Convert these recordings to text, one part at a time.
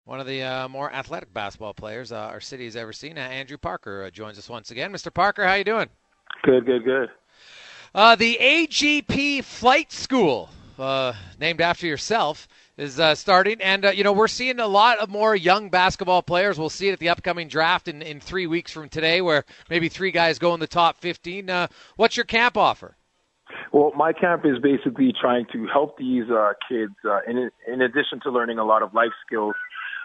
One of the more athletic basketball players our city has ever seen, Andrew Parker, joins us once again. Mr. Parker, how you doing? Good, good, good. The AGP Flight School, named after yourself, is starting, and we're seeing a lot of more young basketball players. We'll see it at the upcoming draft in 3 weeks from today, where maybe 3 guys go in the top 15. What's your camp offer? Well, my camp is basically trying to help these kids, in addition to learning a lot of life skills.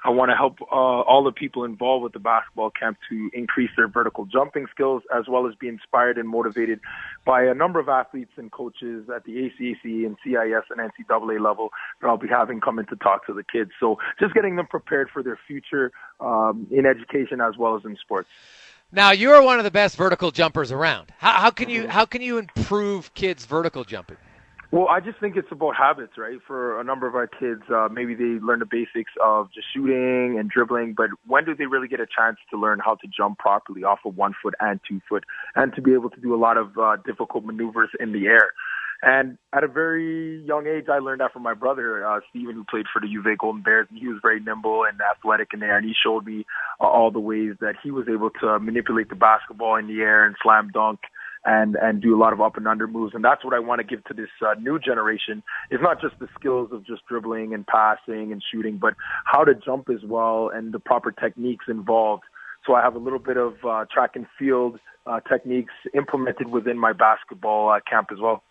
I want to help all the people involved with the basketball camp to increase their vertical jumping skills, as well as be inspired and motivated by a number of athletes and coaches at the ACAC and CIS and NCAA level that I'll be having come in to talk to the kids. So just getting them prepared for their future in education as well as in sports. Now, you're one of the best vertical jumpers around. How can you improve kids' vertical jumping? Well, I just think it's about habits, right? For a number of our kids, maybe they learn the basics of just shooting and dribbling, but when do they really get a chance to learn how to jump properly off of 1 foot and 2 foot, and to be able to do a lot of difficult maneuvers in the air? And at a very young age, I learned that from my brother, Steven, who played for the UVA Golden Bears. And he was very nimble and athletic in there, and he showed me all the ways that he was able to manipulate the basketball in the air and slam dunk and do a lot of up and under moves. And that's what I want to give to this new generation. It's not just the skills of just dribbling and passing and shooting, but how to jump as well and the proper techniques involved. So I have a little bit of track and field techniques implemented within my basketball camp as well.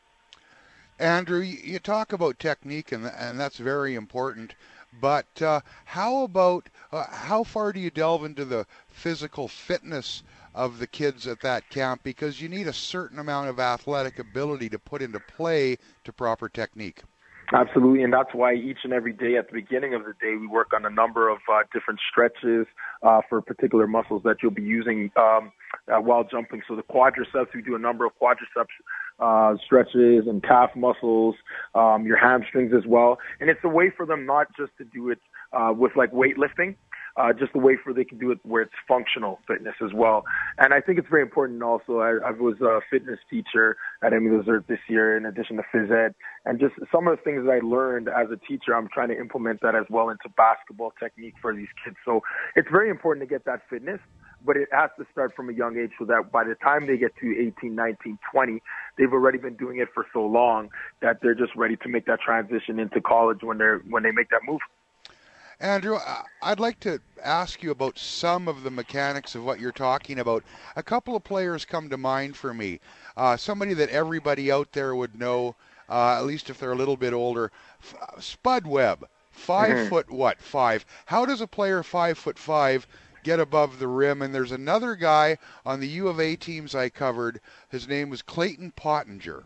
Andrew, you talk about technique, and that's very important. But how about how far do you delve into the physical fitness of the kids at that camp? Because you need a certain amount of athletic ability to put into play to proper technique. Absolutely, and that's why each and every day at the beginning of the day we work on a number of different stretches for particular muscles that you'll be using while jumping. So the quadriceps, we do a number of quadriceps stretches and calf muscles, your hamstrings as well. And it's a way for them not just to do it with like weightlifting, just a way for they can do it where it's functional fitness as well. And I think it's very important also. I was a fitness teacher at Emmy Lazard this year in addition to phys ed. And just some of the things that I learned as a teacher, I'm trying to implement that as well into basketball technique for these kids. So it's very important to get that fitness, but it has to start from a young age so that by the time they get to 18, 19, 20, they've already been doing it for so long that they're just ready to make that transition into college when they make that move. Andrew, I'd like to ask you about some of the mechanics of what you're talking about. A couple of players come to mind for me. Somebody that everybody out there would know, at least if they're a little bit older, Spud Webb, 5 foot what? 5. How does a player 5'5" get above the rim? And there's another guy on the U of A teams I covered. His name was Clayton Pottinger.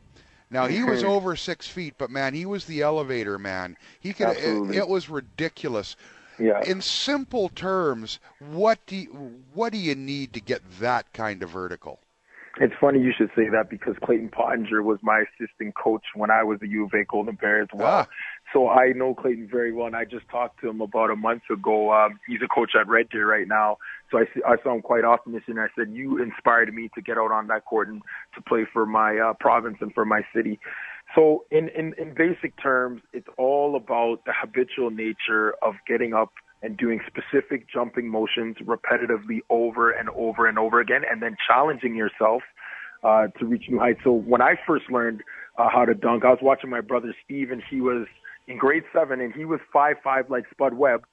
Now, he was over 6 feet, but, man, he was the elevator man. He could. It was ridiculous. Yeah. In simple terms, what do you need to get that kind of vertical? It's funny you should say that because Clayton Pottinger was my assistant coach when I was the U of A Golden Bear as well. So I know Clayton very well, and I just talked to him about a month ago. He's a coach at Red Deer right now. So I saw him quite often this year, and I said, you inspired me to get out on that court and to play for my province and for my city. So in basic terms, it's all about the habitual nature of getting up and doing specific jumping motions repetitively over and over and over again, and then challenging yourself to reach new heights. So when I first learned how to dunk, I was watching my brother Steve, and he was in grade 7, and he was 5'5" like Spud Webb,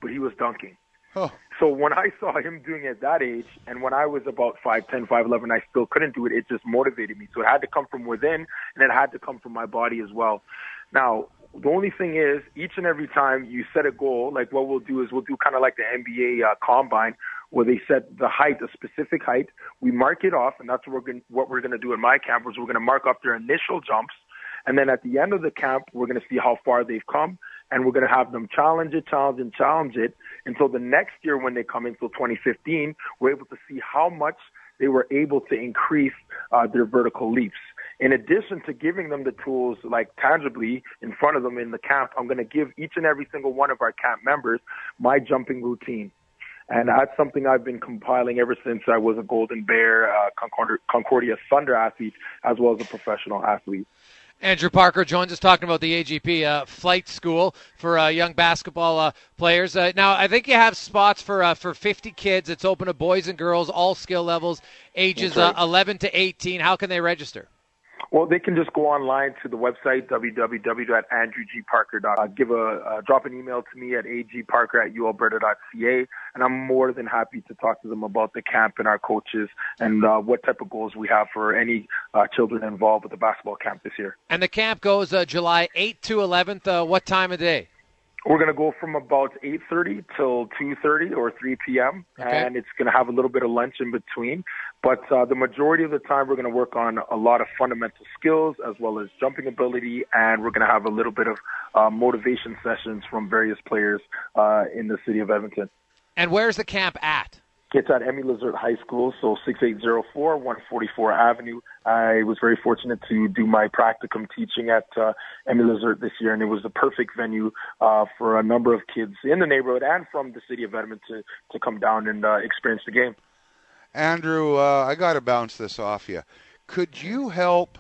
but he was dunking. Oh. So when I saw him doing it at that age, and when I was about 5'10", 5'11", I still couldn't do it. It just motivated me. So it had to come from within, and it had to come from my body as well. Now, the only thing is, each and every time you set a goal, like what we'll do is we'll do kind of like the NBA combine, where they set the height, a specific height. We mark it off, and that's what we're going to do in my camp, is we're going to mark up their initial jumps. And then at the end of the camp, we're going to see how far they've come, and we're going to have them challenge it until the next year when they come until 2015, we're able to see how much they were able to increase their vertical leaps. In addition to giving them the tools, like tangibly in front of them in the camp, I'm going to give each and every single one of our camp members my jumping routine. And that's something I've been compiling ever since I was a Golden Bear, Concordia Thunder athlete, as well as a professional athlete. Andrew Parker joins us talking about the AGP flight school for young basketball players. Now, I think you have spots for 50 kids. It's open to boys and girls, all skill levels, ages 11 to 18. How can they register? Well, they can just go online to the website, www.andrewgparker.com. Drop an email to me at agparker@ualberta.ca, and I'm more than happy to talk to them about the camp and our coaches and what type of goals we have for any children involved with the basketball camp this year. And the camp goes July 8th to 11th. What time of day? We're going to go from about 8:30 till 2:30 or 3 p.m., and it's going to have a little bit of lunch in between. But the majority of the time, we're going to work on a lot of fundamental skills as well as jumping ability, and we're going to have a little bit of motivation sessions from various players in the city of Edmonton. And where's the camp at? It's at Emmy Lizard High School, so 6804 144 Avenue. I was very fortunate to do my practicum teaching at Emmy Lizard this year, and it was the perfect venue for a number of kids in the neighborhood and from the city of Edmonton to come down and experience the game. Andrew, I got to bounce this off you. Could you help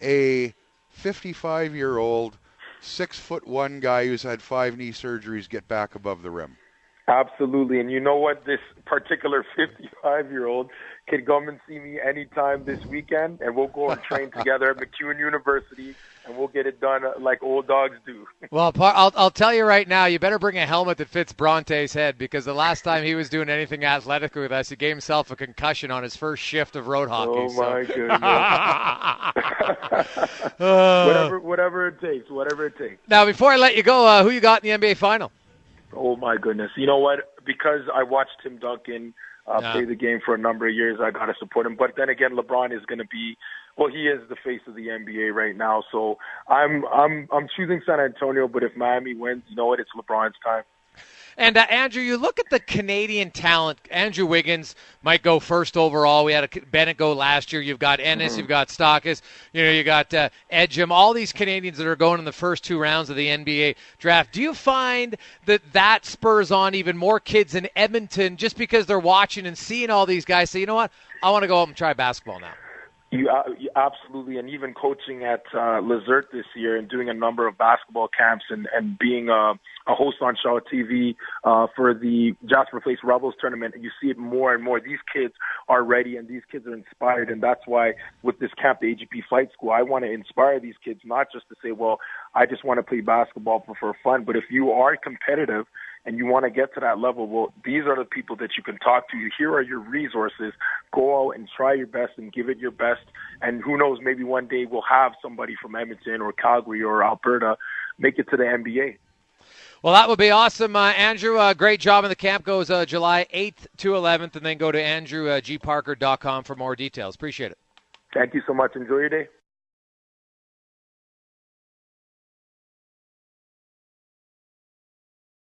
a 55-year-old, 6'1" guy who's had 5 knee surgeries get back above the rim? Absolutely. And you know what? This particular 55-year-old can come and see me anytime this weekend, and we'll go and train together at MacEwan University, and we'll get it done like old dogs do. Well, I'll tell you right now, you better bring a helmet that fits Bronte's head, because the last time he was doing anything athletic with us, he gave himself a concussion on his first shift of road hockey. Oh, my goodness. Whatever it takes, whatever it takes. Now, before I let you go, who you got in the NBA Final? Oh, my goodness. You know what? Because I watched Tim Duncan play the game for a number of years, I got to support him. But then again, LeBron is going to be, well, he is the face of the NBA right now. So I'm choosing San Antonio, but if Miami wins, you know what? It's LeBron's time. And, Andrew, you look at the Canadian talent. Andrew Wiggins might go first overall. We had Bennett go last year. You've got Ennis. You've got Stockus. You got Edgem. All these Canadians that are going in the first 2 rounds of the NBA draft. Do you find that spurs on even more kids in Edmonton just because they're watching and seeing all these guys say, you know what, I want to go up and try basketball now? You absolutely, and even coaching at Lizard this year and doing a number of basketball camps and being a host on Shaw TV for the Jasper Place Rebels tournament, and you see it more and more. These kids are ready and these kids are inspired, and that's why with this camp, the AGP Flight School, I want to inspire these kids not just to say, well, I just want to play basketball for fun, but if you are competitive and you want to get to that level, well, these are the people that you can talk to. Here are your resources. Go out and try your best and give it your best. And who knows, maybe one day we'll have somebody from Edmonton or Calgary or Alberta make it to the NBA. Well, that would be awesome, Andrew. Great job in the camp. Goes July 8th to 11th, and then go to andrewgparker.com for more details. Appreciate it. Thank you so much. Enjoy your day.